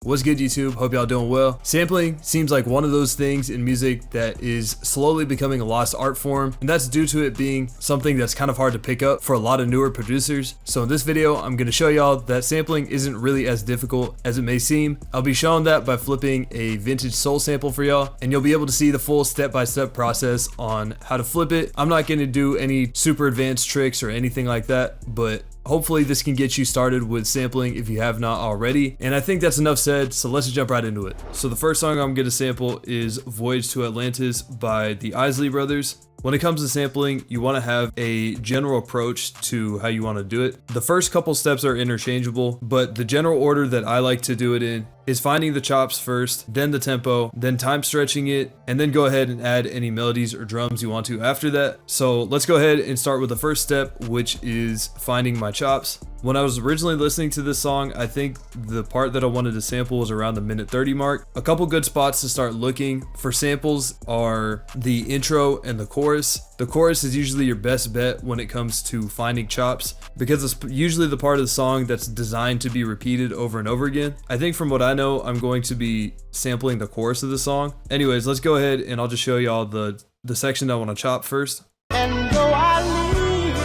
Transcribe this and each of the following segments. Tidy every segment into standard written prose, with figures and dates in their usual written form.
What's good, YouTube? Hope y'all doing well. Sampling seems like one of those things in music that is slowly becoming a lost art form, and that's due to it being something that's kind of hard to pick up for a lot of newer producers. So in this video, I'm going to show y'all that sampling isn't really as difficult as it may seem. I'll be showing that by flipping a vintage soul sample for y'all, and you'll be able to see the full step-by-step process on how to flip it. I'm not going to do any super advanced tricks or anything like that, but hopefully this can get you started with sampling if you have not already. And I think that's enough said, so let's jump right into it. So the first song I'm going to sample is Voyage to Atlantis by the Isley Brothers. When it comes to sampling, you want to have a general approach to how you want to do it. The first couple steps are interchangeable, but the general order that I like to do it in is finding the chops first, then the tempo, then time stretching it, and then go ahead and add any melodies or drums you want to after that. So let's go ahead and start with the first step, which is finding my chops. When I was originally listening to this song, I think the part that I wanted to sample was around the minute 30 mark. A couple good spots to start looking for samples are the intro and the chorus. The chorus is usually your best bet when it comes to finding chops because it's usually the part of the song that's designed to be repeated over and over again. I think from what I know, I'm going to be sampling the chorus of the song. Anyways, let's go ahead and I'll just show y'all the section I want to chop first. And go I leave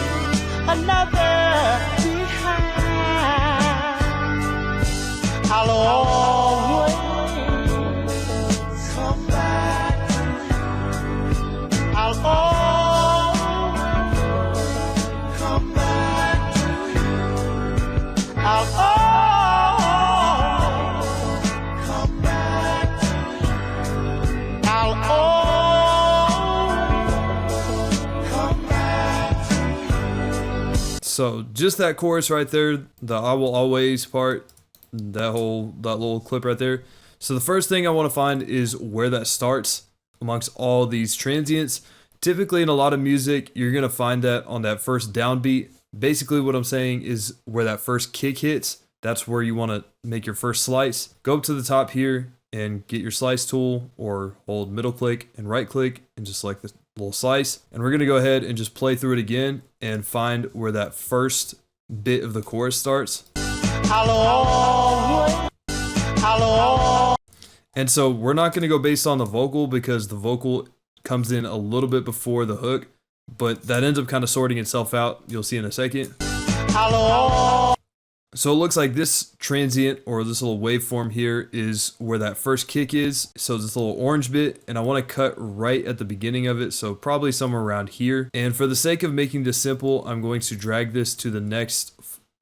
another behind. I'll always come back. I'll always come back. I'll always come back. I'll always come back. So just that chorus right there, the I will always part, that little clip right there. So the first thing I want to find is where that starts amongst all these transients. Typically in a lot of music, you're going to find that on that first downbeat. Basically what I'm saying is where that first kick hits, that's where you want to make your first slice. Go up to the top here and get your slice tool, or hold middle click and right click and just select this little slice. And we're going to go ahead and just play through it again and find where that first bit of the chorus starts. And so we're not going to go based on the vocal because the vocal comes in a little bit before the hook, but that ends up kind of sorting itself out. You'll see in a second. So it looks like this transient, or this little waveform here, is where that first kick is. So this little orange bit, and I want to cut right at the beginning of it, so probably somewhere around here. And for the sake of making this simple, I'm going to drag this to the next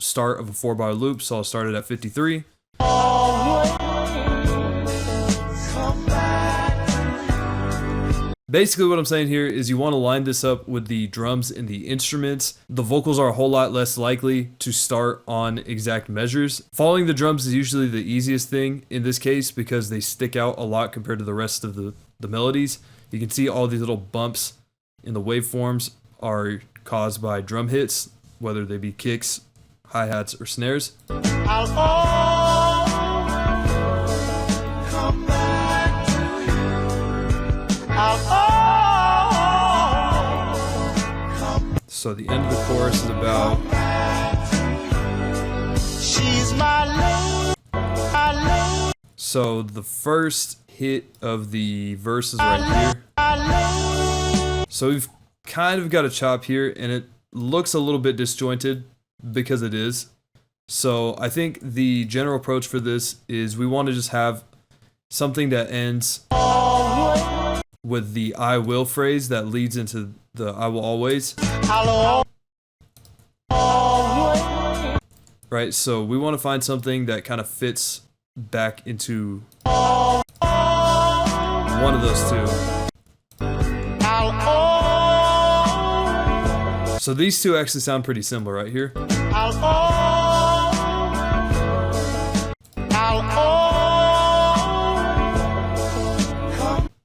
start of a 4-bar loop. So I'll start it at 53. Basically what I'm saying here is you want to line this up with the drums and the instruments. The vocals are a whole lot less likely to start on exact measures. Following the drums is usually the easiest thing in this case because they stick out a lot compared to the rest of the melodies. You can see all these little bumps in the waveforms are caused by drum hits, whether they be kicks, hi-hats, or snares. So the end of the chorus is about she's my lady. So the first hit of the verse is right here. So we've kind of got a chop here, and it looks a little bit disjointed because it is. So I think the general approach for this is we want to just have something that ends with the I will phrase that leads into the I will always. Right, so we want to find something that kind of fits back into one of those two. So these two actually sound pretty similar right here.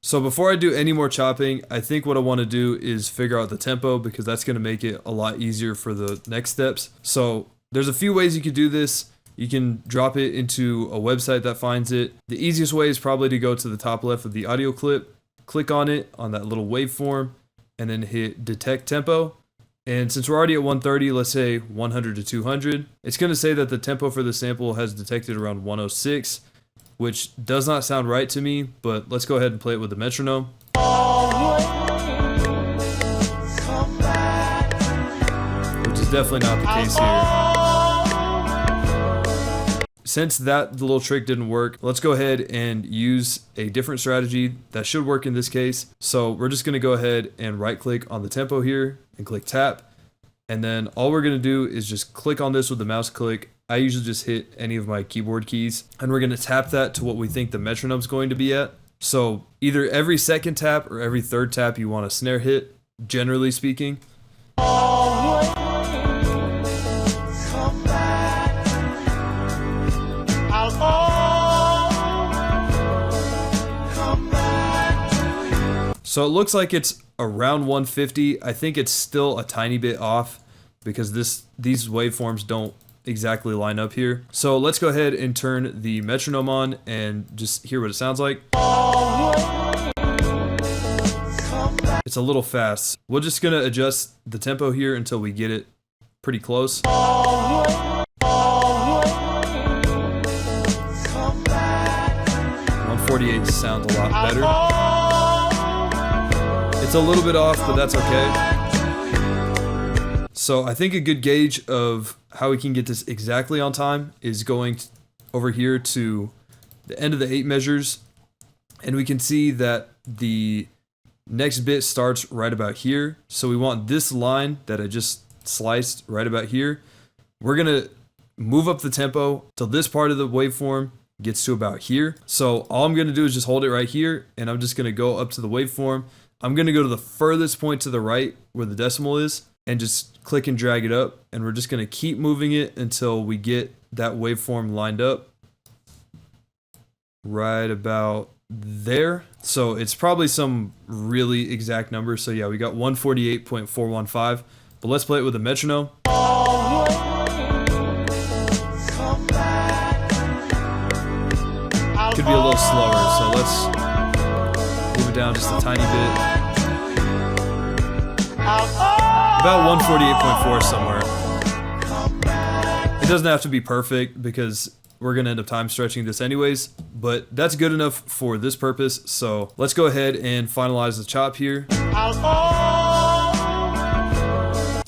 So before I do any more chopping, I think what I want to do is figure out the tempo because that's going to make it a lot easier for the next steps. So there's a few ways you could do this. You can drop it into a website that finds it. The easiest way is probably to go to the top left of the audio clip, click on it, on that little waveform, and then hit detect tempo. And since we're already at 130, let's say 100 to 200, it's going to say that the tempo for the sample has detected around 106. which does not sound right to me, but let's go ahead and play it with the metronome. Which is definitely not the case here. Since that little trick didn't work, let's go ahead and use a different strategy that should work in this case. So we're just gonna go ahead and right click on the tempo here and click tap. And then all we're gonna do is just click on this with the mouse click. I usually just hit any of my keyboard keys, and we're gonna tap that to what we think the metronome's going to be at. So either every second tap or every third tap you want a snare hit, generally speaking. So it looks like it's around 150. I think it's still a tiny bit off because these waveforms don't exactly line up here. So let's go ahead and turn the metronome on and just hear what it sounds like. It's a little fast. We're just gonna adjust the tempo here until we get it pretty close. 148 sounds a lot better. It's a little bit off, but that's okay. So I think a good gauge of how we can get this exactly on time is going over here to the end of the 8 measures, and we can see that the next bit starts right about here. So we want this line that I just sliced right about here. We're gonna move up the tempo till this part of the waveform gets to about here. So all I'm gonna do is just hold it right here, and I'm just gonna go up to the waveform. I'm gonna go to the furthest point to the right where the decimal is and just click and drag it up, and we're just gonna keep moving it until we get that waveform lined up right about there. So it's probably some really exact number. So yeah, we got 148.415, but let's play it with a metronome. Could be a little slower, so let's move it down just a tiny bit. About 148.4 somewhere. It doesn't have to be perfect because we're gonna end up time stretching this anyways, but that's good enough for this purpose. So let's go ahead and finalize the chop here.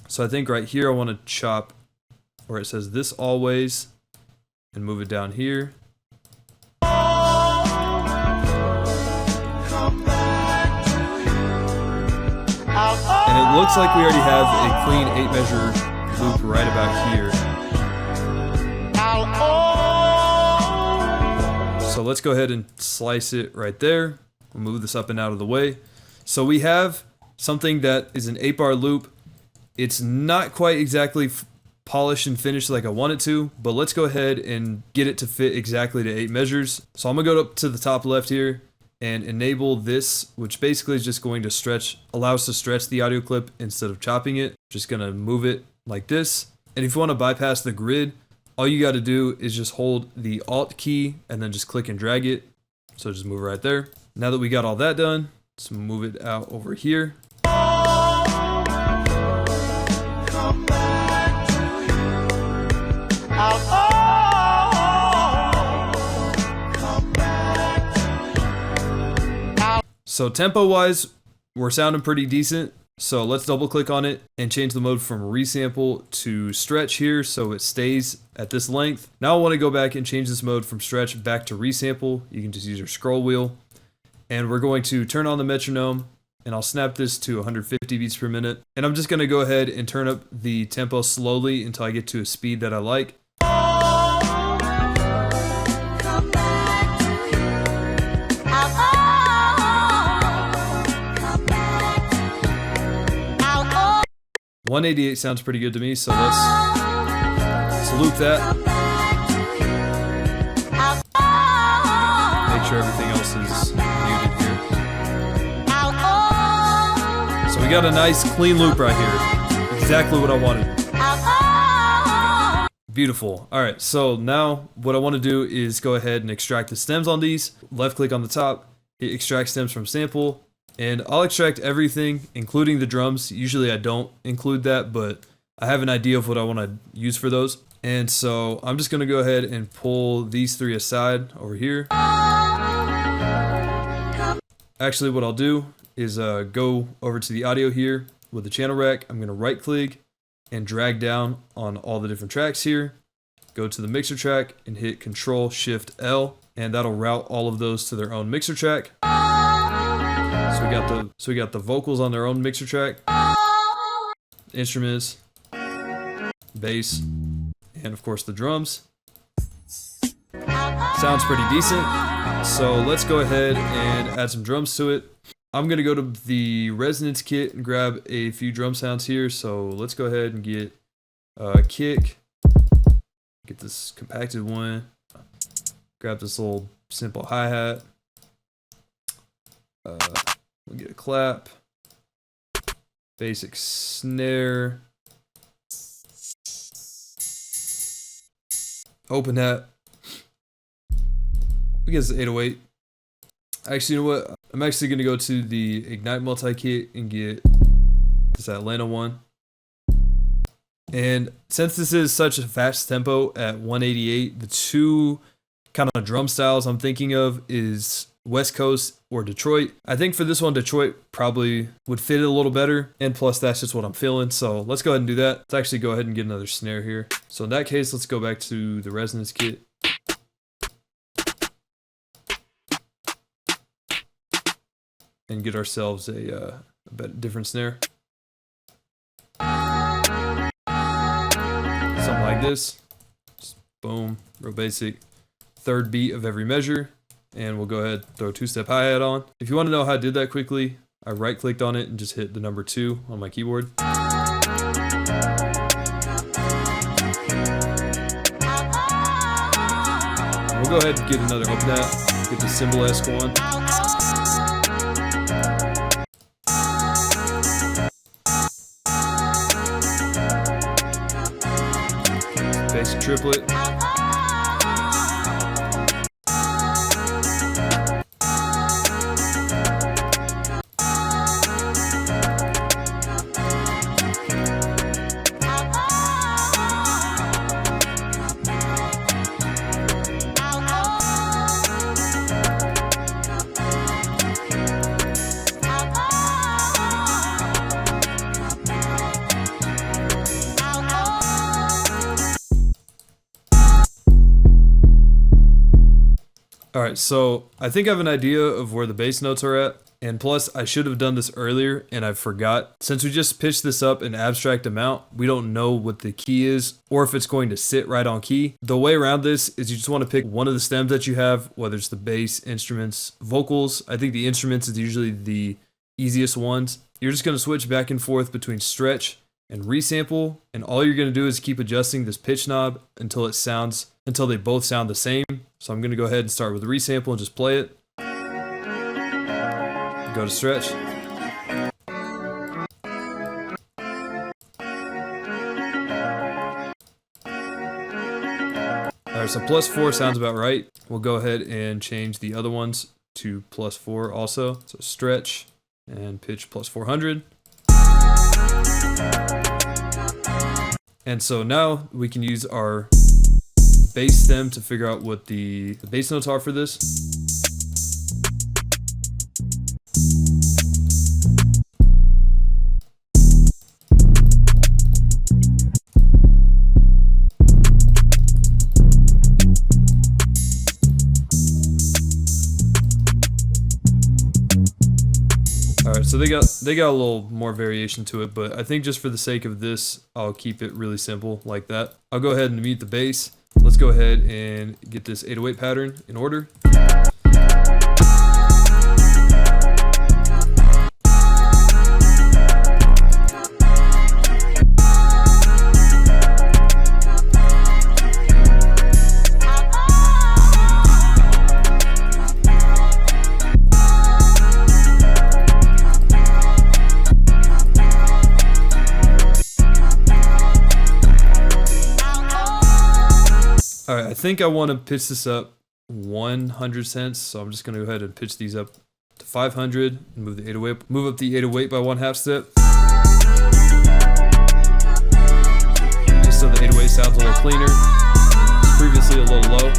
So I think right here I want to chop where it says this always and move it down here. And it looks like we already have a clean 8 measure loop right about here. So let's go ahead and slice it right there. We'll move this up and out of the way. So we have something that is an 8-bar loop. It's not quite exactly polished and finished like I want it to, but let's go ahead and get it to fit exactly to 8 measures. So I'm gonna go up to the top left here and enable this, which basically is just going to allow us to stretch the audio clip instead of chopping it. Just gonna move it like this. And if you want to bypass the grid, all you got to do is just hold the Alt key and then just click and drag it. So just move it right there. Now that we got all that done, let's move it out over here. So tempo wise, we're sounding pretty decent. So let's double click on it and change the mode from resample to stretch here so it stays at this length. Now I want to go back and change this mode from stretch back to resample. You can just use your scroll wheel. And we're going to turn on the metronome, and I'll snap this to 150 beats per minute. And I'm just going to go ahead and turn up the tempo slowly until I get to a speed that I like. Come back to you. 188 sounds pretty good to me, so let's loop that. Make sure everything else is muted here. So we got a nice clean loop right here. Exactly what I wanted. Beautiful. Alright, so now what I want to do is go ahead and extract the stems on these. Left click on the top, hit extract stems from sample. And I'll extract everything, including the drums. Usually I don't include that, but I have an idea of what I want to use for those. And so I'm just gonna go ahead and pull these three aside over here. Actually, what I'll do is go over to the audio here with the channel rack. I'm gonna right click and drag down on all the different tracks here. Go to the mixer track and hit Control Shift L, and that'll route all of those to their own mixer track. So we got the vocals on their own mixer track, instruments, bass, and of course the drums. Sounds pretty decent. So let's go ahead and add some drums to it. I'm gonna go to the resonance kit and grab a few drum sounds here. So let's go ahead and get a kick. Get this compacted one. Grab this little simple hi-hat. We'll get a clap. Basic snare. Open hat. We get this 808. Actually, you know what? I'm actually gonna go to the Ignite multi-kit and get this Atlanta one. And since this is such a fast tempo at 188, the two kind of drum styles I'm thinking of is West Coast or Detroit. I think for this one, Detroit probably would fit it a little better. And plus, that's just what I'm feeling. So let's go ahead and do that. Let's actually go ahead and get another snare here. So in that case, let's go back to the resonance kit. And get ourselves a bit different snare. Something like this. Just boom, real basic. Third beat of every measure. And we'll go ahead, throw a two-step hi-hat on. If you want to know how I did that quickly, I right-clicked on it and just hit the number 2 on my keyboard. We'll go ahead and get another open hat. Get the cymbal-esque one. Basic triplet. Alright, so I think I have an idea of where the bass notes are at, and plus I should have done this earlier and I forgot. Since we just pitched this up an abstract amount, we don't know what the key is or if it's going to sit right on key. The way around this is you just want to pick one of the stems that you have, whether it's the bass, instruments, vocals. I think the instruments is usually the easiest ones. You're just going to switch back and forth between stretch and resample, and all you're going to do is keep adjusting this pitch knob until they both sound the same. So I'm going to go ahead and start with resample and just play it. Go to stretch. Alright, so +4 sounds about right. We'll go ahead and change the other ones to +4 also. So stretch and pitch +400. And so now we can use our bass stem to figure out what the bass notes are for this. Alright, so they got a little more variation to it, but I think just for the sake of this, I'll keep it really simple like that. I'll go ahead and mute the bass. Let's go ahead and get this 808 pattern in order. Alright, I think I want to pitch this up 100 cents, so I'm just going to go ahead and pitch these up to 500 and move the 808, move up the 808 by 1/2 step. Just so the 808 sounds a little cleaner. It's previously a little low.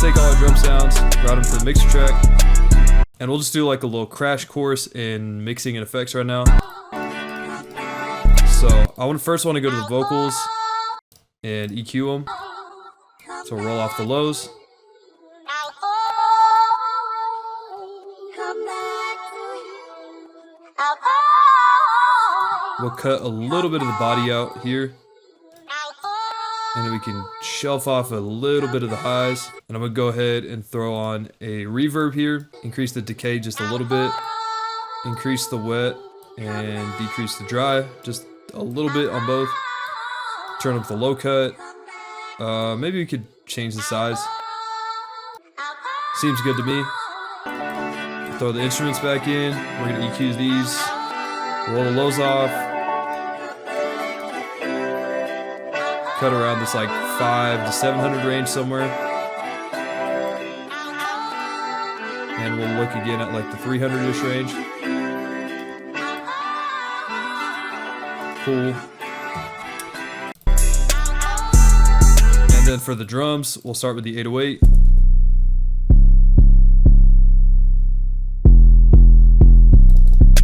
Take all our drum sounds, route them to the mixer track, and we'll just do like a little crash course in mixing and effects right now. So I first want to go to the vocals and EQ them. So we'll roll off the lows. We'll cut a little bit of the body out here. And then we can shelf off a little bit of the highs. And I'm gonna go ahead and throw on a reverb here. Increase the decay just a little bit. Increase the wet and decrease the dry just a little bit on both. Turn up the low cut. Maybe we could change the size. Seems good to me. Throw the instruments back in. We're gonna EQ these. Roll the lows off. Cut around this like 500 to 700 range somewhere. And we'll look again at like the 300-ish range. Cool. And then for the drums, we'll start with the 808.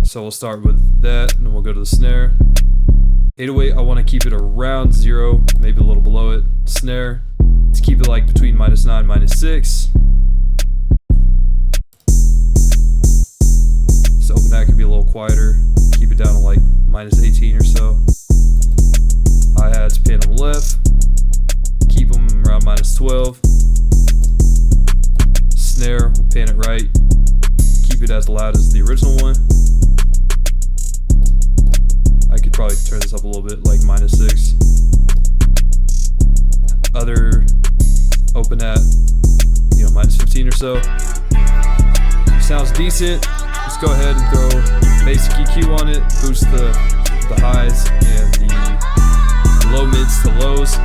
So we'll start with that, and then we'll go to the snare. 808, I want to keep it around 0, maybe a little below it. Snare, to keep it like between -9, -6. So open that could be a little quieter. Keep it down to like -18 or so. Hi-hats, pan them left. Keep them around -12. Snare, we'll pan it right. Keep it as loud as the original one. I could probably turn this up a little bit, like -6. Other open at, -15 or so. Sounds decent. Let's go ahead and throw basic EQ on it, boost the highs and the low mids to lows.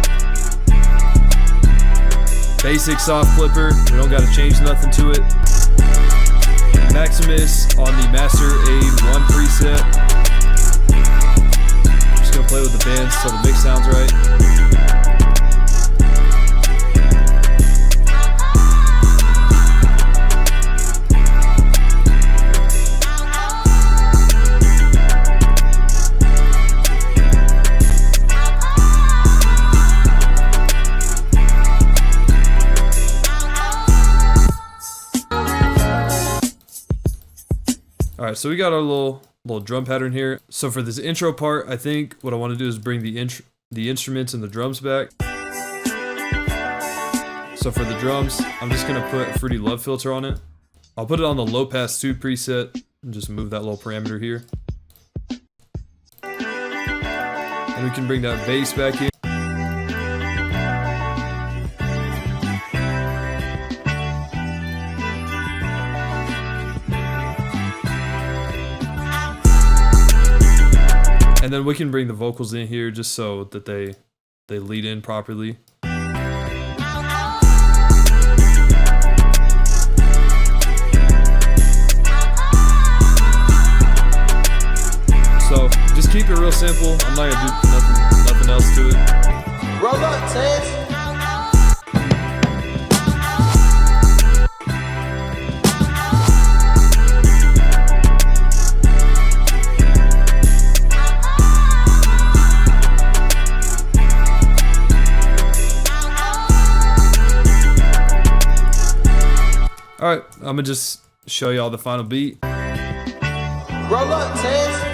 Basic soft clipper, we don't gotta change nothing to it. Maximus on the Master A1 preset. Just gonna play with the bands so the mix sounds right. Alright, so we got our little drum pattern here. So for this intro part, I think what I want to do is bring the instruments and the drums back. So for the drums, I'm just going to put a Fruity Love filter on it. I'll put it on the low pass 2 preset and just move that little parameter here. And we can bring that bass back in. And then we can bring the vocals in here just so that they lead in properly. So just keep it real simple. I'm not gonna do nothing else to it. Roll up, Tez. Alright, I'm gonna just show y'all the final beat. Roll up, Tez.